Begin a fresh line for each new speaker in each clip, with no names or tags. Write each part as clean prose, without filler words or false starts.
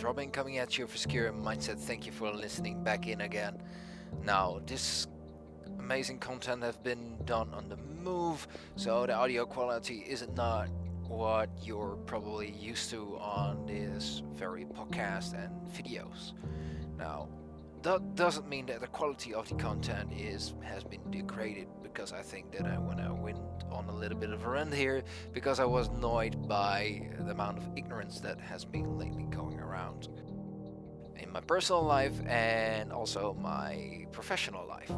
is Robin coming at you for Secure Mindset. Thank you for listening back in again. Now, this amazing content has been done on the move, so the audio quality isn't not what you're probably used to on this very podcast and videos. Now, that doesn't mean that the quality of the content has been degraded, because I think that when I went on a little bit of a rant here, because I was annoyed by the amount of ignorance that has been lately going around in my personal life and also my professional life.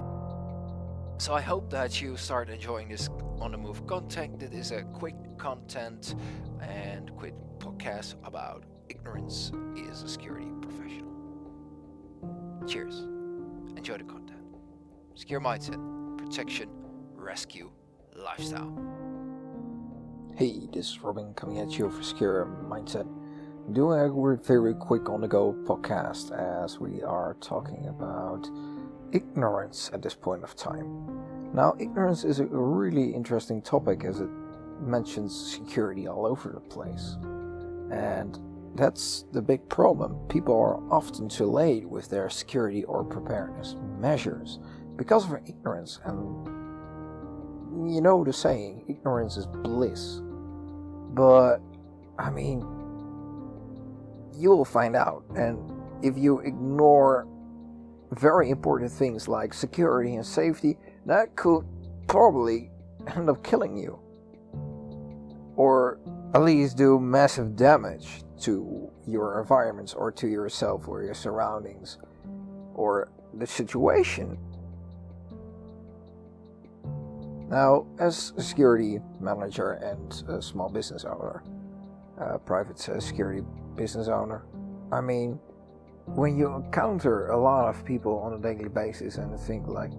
So I hope that you start enjoying this on the move content. It is a quick content and quick podcast about ignorance is a security professional. Cheers. Enjoy the content. Secure mindset, protection, rescue, lifestyle.
Hey, this is Robin coming at you for Secure Mindset. Doing a very quick on the go podcast as we are talking about ignorance at this point of time. Now, ignorance is a really interesting topic as it mentions security all over the place. And that's the big problem. People are often too late with their security or preparedness measures because of their ignorance. And you know the saying, ignorance is bliss. But, I mean, you will find out. And if you ignore very important things like security and safety, that could probably end up killing you. Or at least do massive damage to your environments or to yourself or your surroundings or the situation. Now, as a security manager and a small business owner, private security business owner, I mean, when you encounter a lot of people on a daily basis and think like,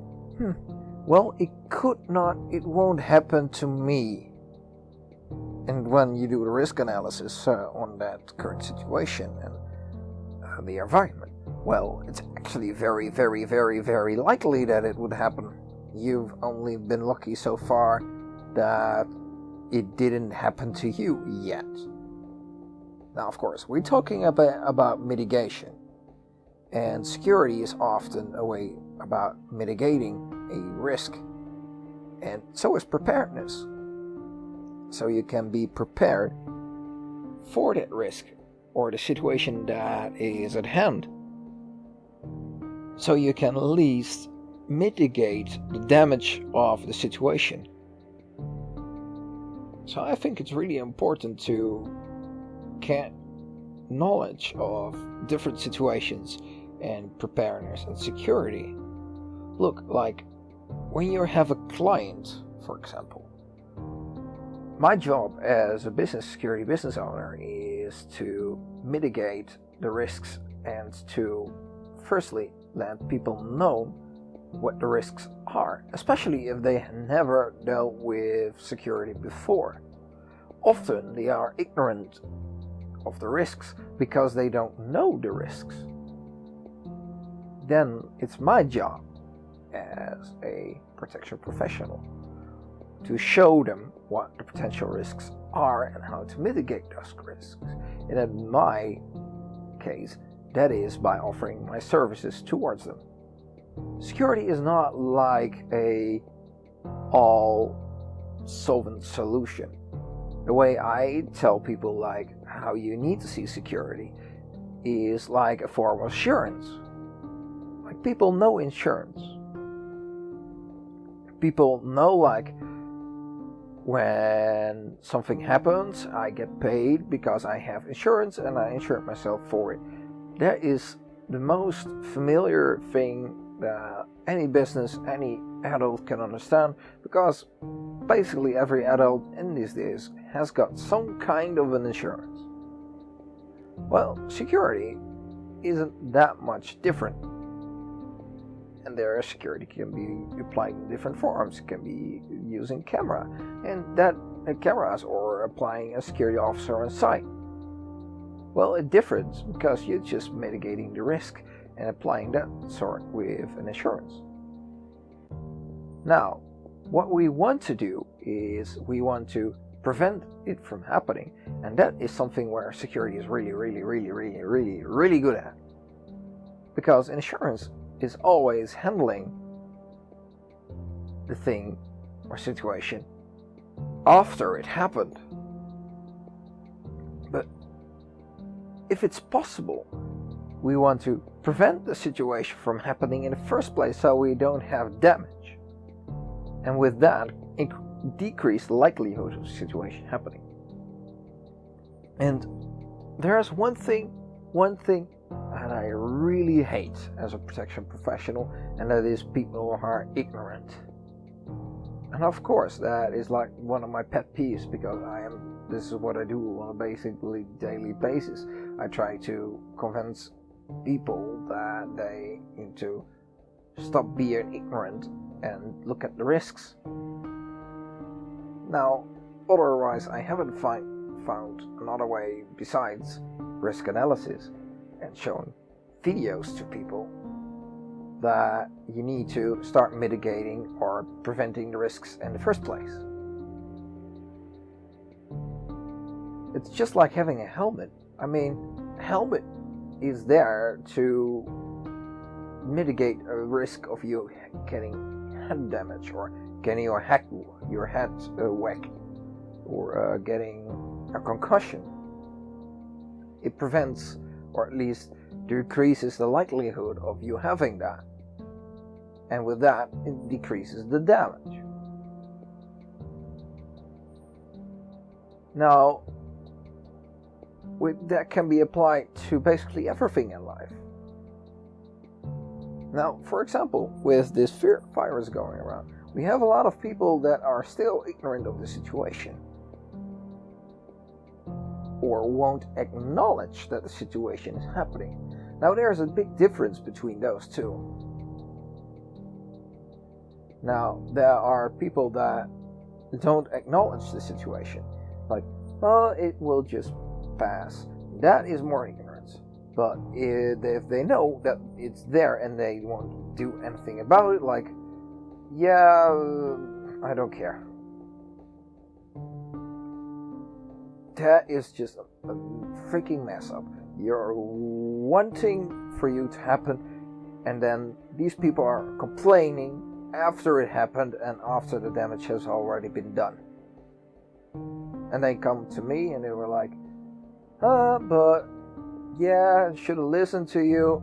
well, it won't happen to me. And when you do the risk analysis on that current situation and the environment, well, it's actually very, very, very, very likely that it would happen. You've only been lucky so far that it didn't happen to you yet. Now, of course, we're talking about mitigation. And security is often a way about mitigating a risk. And so is preparedness. So you can be prepared for that risk or the situation that is at hand. So you can at least mitigate the damage of the situation. So I think it's really important to get knowledge of different situations and preparedness and security. Look, like when you have a client, for example, my job as a security business owner is to mitigate the risks and to firstly let people know what the risks are, especially if they never dealt with security before. Often they are ignorant of the risks because they don't know the risks. Then it's my job as a protection professional to show them what the potential risks are and how to mitigate those risks. And in my case, that is by offering my services towards them. Security is not like a all-solvent solution. The way I tell people like how you need to see security is like a form of assurance. Like people know insurance. People know like when something happens, I get paid because I have insurance and I insure myself for it. That is the most familiar thing that any business, any adult can understand, because basically every adult in these days has got some kind of an insurance. Well, security isn't that much different. And their security can be applied in different forms. It can be using camera, and that cameras, or applying a security officer on site. Well, it differs because you're just mitigating the risk and applying that sort with an insurance. Now, what we want to do is we want to prevent it from happening. And that is something where security is really good at. Because insurance is always handling the thing or situation after it happened. But if it's possible, we want to prevent the situation from happening in the first place so we don't have damage. And with that, decrease the likelihood of the situation happening. And there's one thing that I really hate as a protection professional, and that is people who are ignorant. And of course, that is like one of my pet peeves, because this is what I do on a basically daily basis. I try to convince people that they need to stop being ignorant and look at the risks. Now, otherwise, I haven't found another way besides risk analysis and showing videos to people that you need to start mitigating or preventing the risks in the first place. It's just like having a helmet. I mean, a helmet is there to mitigate a risk of you getting head damage, or getting your head whacked, or getting a concussion. It prevents, or at least decreases, the likelihood of you having that. And with that, it decreases the damage. Now, that can be applied to basically everything in life. Now, for example, with this virus going around, we have a lot of people that are still ignorant of the situation, or won't acknowledge that the situation is happening. Now, there's a big difference between those two. Now, there are people that don't acknowledge the situation, like, oh, it will just pass. That is more ignorance. But if they know that it's there and they won't do anything about it, like, yeah, I don't care. That is just a freaking mess up. You're wanting for you to happen, and then these people are complaining after it happened and after the damage has already been done. And they come to me and they were like, but yeah, I should have listened to you.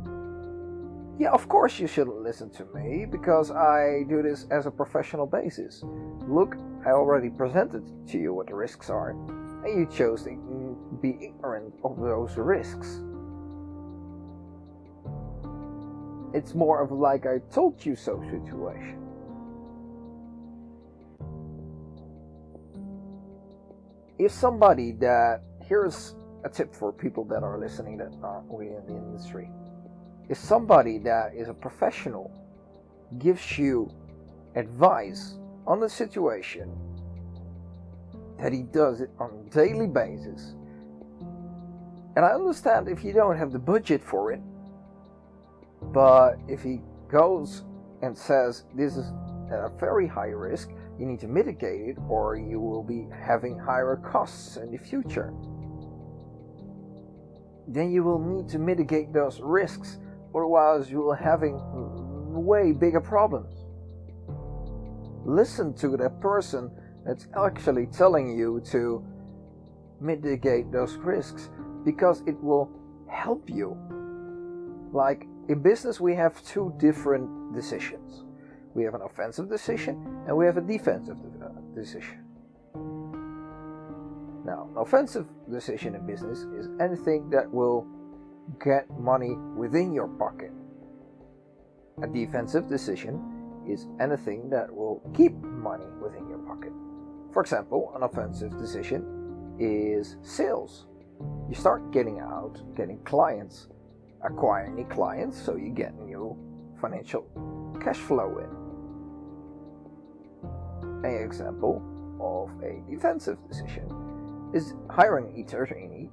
Yeah, of course you shouldn't listen to me, because I do this as a professional basis. Look, I already presented to you what the risks are, and you chose to be ignorant of those risks. It's more of like I told you so situation. If somebody here's a tip for people that are listening that aren't within the industry. If somebody that is a professional gives you advice on the situation, that he does it on a daily basis, and I understand if you don't have the budget for it, but if he goes and says this is a very high risk, you need to mitigate it or you will be having higher costs in the future, then you will need to mitigate those risks, otherwise you will having way bigger problems. Listen to that person that's actually telling you to mitigate those risks, because it will help you. Like in business, we have two different decisions. We have an offensive decision and we have a defensive decision. Now, an offensive decision in business is anything that will get money within your pocket. A defensive decision is anything that will keep money within your pocket. For example, an offensive decision is sales. You start getting clients, acquiring new clients, so you get new financial cash flow in. An example of a defensive decision is hiring each attorney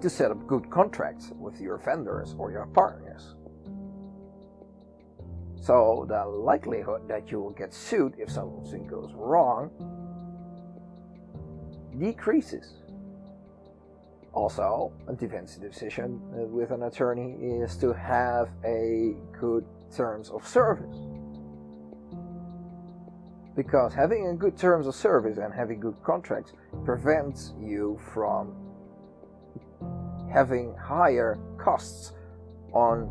to set up good contracts with your vendors or your partners. So the likelihood that you will get sued if something goes wrong decreases. Also, a defensive decision with an attorney is to have a good terms of service. Because having a good terms of service and having good contracts prevents you from having higher costs on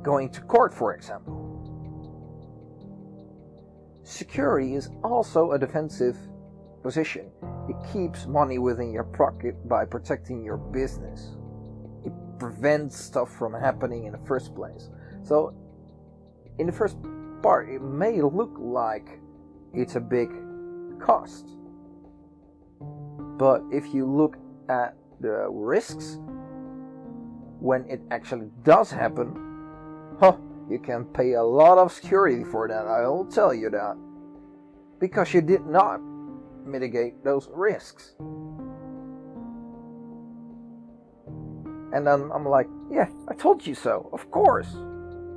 going to court, for example. Security is also a defensive position. It keeps money within your pocket by protecting your business. It prevents stuff from happening in the first place. So, in the first part, it may look like it's a big cost. But if you look at the risks, when it actually does happen, you can pay a lot of security for that, I will tell you that. Because you did not mitigate those risks. And then I'm like, yeah, I told you so, of course.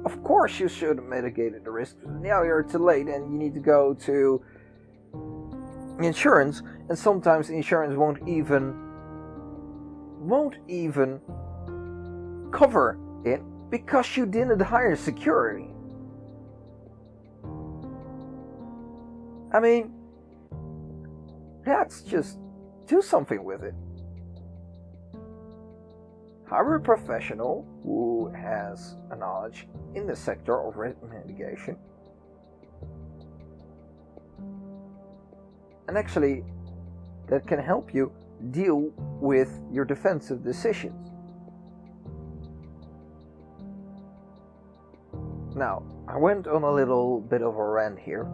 Of course you should have mitigated the risks. Now you're too late and you need to go to insurance, and sometimes insurance won't even cover it because you didn't hire security. I mean, let's just do something with it. Hire a professional who has a knowledge in the sector of risk mitigation. And actually, that can help you deal with your defensive decisions. Now, I went on a little bit of a rant here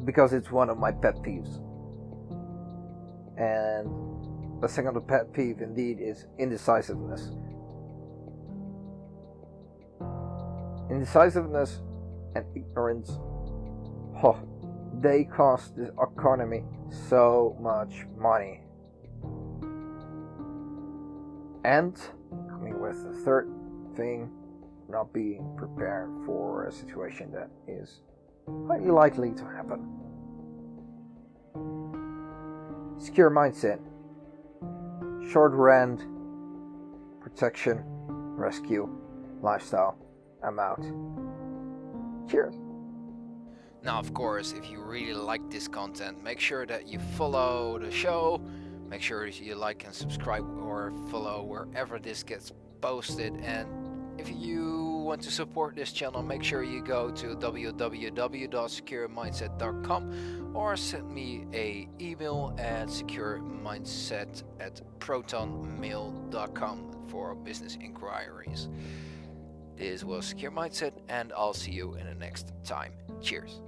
because it's one of my pet peeves. And the second pet peeve indeed is indecisiveness. Indecisiveness and ignorance, they cost the economy so much money. And coming with the third thing, not being prepared for a situation that is highly likely to happen. Secure mindset, short rant, protection, rescue, lifestyle. I'm out. Cheers.
Now, of course, if you really like this content, make sure that you follow the show. Make sure you like and subscribe or follow wherever this gets posted. And if you want to support this channel, make sure you go to www.securemindset.com or send me an email at securemindset@protonmail.com for business inquiries. This was Secure Mindset, and I'll see you in the next time. Cheers.